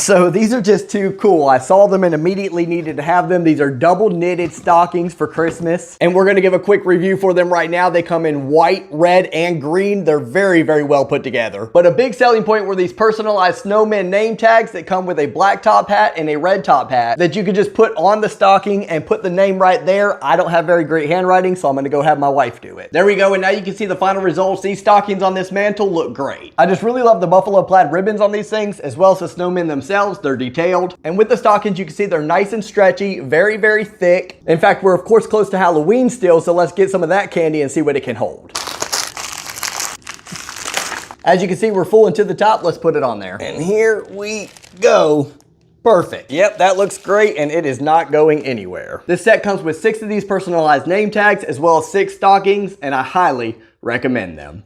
So these are just too cool. I saw them and immediately needed to have them. These are double knitted stockings for Christmas. And we're gonna give a quick review for them right now. They come in white, red, and green. They're very, very well put together. But a big selling point were these personalized snowman name tags that come with a black top hat and a red top hat that you could just put on the stocking and put the name right there. I don't have very great handwriting, so I'm gonna go have my wife do it. There we go, and now you can see the final results. These stockings on this mantle look great. I just really love the buffalo plaid ribbons on these things, as well as the snowmen themselves. They're detailed. And with the stockings, you can see they're nice and stretchy, very, very thick. In fact, we're of course close to Halloween still, so let's get some of that candy and see what it can hold. As you can see, we're full into the top. Let's put it on there. And here we go. Perfect. Yep, that looks great, and it is not going anywhere. This set comes with 6 of these personalized name tags, as well as 6 stockings, and I highly recommend them.